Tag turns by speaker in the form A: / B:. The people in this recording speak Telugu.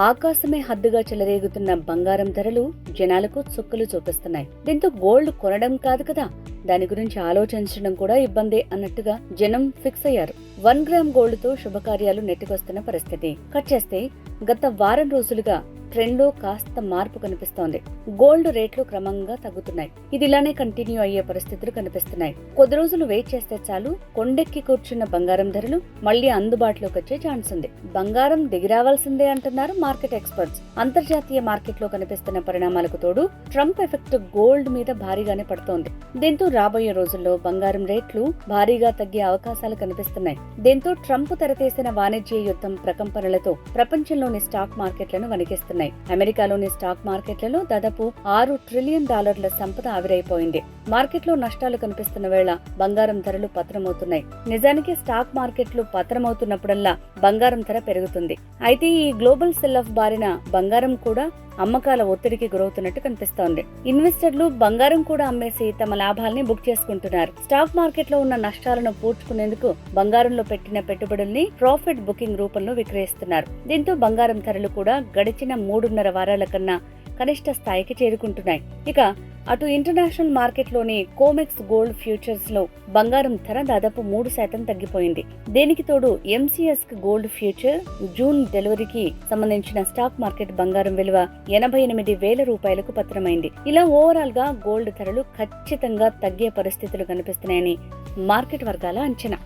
A: ఆకాశమే హద్దుగా చెలరేగుతున్న బంగారం ధరలు జనాలకు చుక్కలు చూపిస్తున్నాయి. దీంతో గోల్డ్ కొనడం కాదు కదా, దాని గురించి ఆలోచించడం కూడా ఇబ్బందే అన్నట్టుగా జనం ఫిక్స్ అయ్యారు. 1 గ్రామ్ గోల్డ్ తో శుభకార్యాలు నెట్టుకొస్తున్న పరిస్థితి. కట్ చేస్తే గత వారం రోజులుగా ట్రెండ్ లో కాస్త మార్పు కనిపిస్తోంది. గోల్డ్ రేట్లు క్రమంగా తగ్గుతున్నాయి. ఇది ఇలానే కంటిన్యూ అయ్యే పరిస్థితులు కనిపిస్తున్నాయి. కొద్ది రోజులు వెయిట్ చేస్తే చాలు కొండెక్కి కూర్చున్న బంగారం ధరలు మళ్లీ అందుబాటులోకి వచ్చే ఛాన్స్ ఉంది. బంగారం దిగిరావాల్సిందే అంటున్నారు మార్కెట్ ఎక్స్పర్ట్స్. అంతర్జాతీయ మార్కెట్ లో కనిపిస్తున్న పరిణామాలకు తోడు ట్రంప్ ఎఫెక్ట్ గోల్డ్ మీద భారీగానే పడుతోంది. దీంతో రాబోయే రోజుల్లో బంగారం రేట్లు భారీగా తగ్గే అవకాశాలు కనిపిస్తున్నాయి. దీంతో ట్రంప్ తెరతీసిన వాణిజ్య యుద్ధం ప్రకంపనలతో ప్రపంచంలోని స్టాక్ మార్కెట్లను వణికిస్తున్నాయి. అమెరికాలోని స్టాక్ మార్కెట్లలో దాదాపు $6 ట్రిలియన్ సంపద ఆవిరైపోయింది. మార్కెట్లో నష్టాలు కనిపిస్తున్న వేళ బంగారం ధరలు పతనమవుతున్నాయి. నిజానికి స్టాక్ మార్కెట్లు పతనమవుతున్నప్పుడల్లా బంగారం ధర పెరుగుతుంది. అయితే ఈ గ్లోబల్ సెల్ ఆఫ్ బారిన బంగారం కూడా అమ్మకాల ఒత్తిడికి గురవుతున్నట్టు కనిపిస్తోంది. ఇన్వెస్టర్లు బంగారం కూడా అమ్మేసి తమ లాభాల్ని బుక్ చేసుకుంటున్నారు. స్టాక్ మార్కెట్ లో ఉన్న నష్టాలను పూడ్చుకునేందుకు బంగారంలో పెట్టిన పెట్టుబడుల్ని ప్రాఫిట్ బుకింగ్ రూపంలో విక్రయిస్తున్నారు. దీంతో బంగారం ధరలు కూడా గడిచిన 3.5 వారాల కన్నా కనిష్ట స్థాయికి చేరుకుంటున్నాయి. ఇక అటు ఇంటర్నేషనల్ మార్కెట్లోని కోమెక్స్ గోల్డ్ ఫ్యూచర్స్ లో బంగారం ధర దాదాపు 3% తగ్గిపోయింది. దీనికి తోడు MCX గోల్డ్ ఫ్యూచర్ జూన్ డెలివరీకి సంబంధించిన స్టాక్ మార్కెట్ బంగారం విలువ 88,000 రూపాయలకు పతనమైంది. ఇలా ఓవరాల్ గా గోల్డ్ ధరలు ఖచ్చితంగా తగ్గే పరిస్థితులు కనిపిస్తున్నాయని మార్కెట్ వర్గాల అంచనా.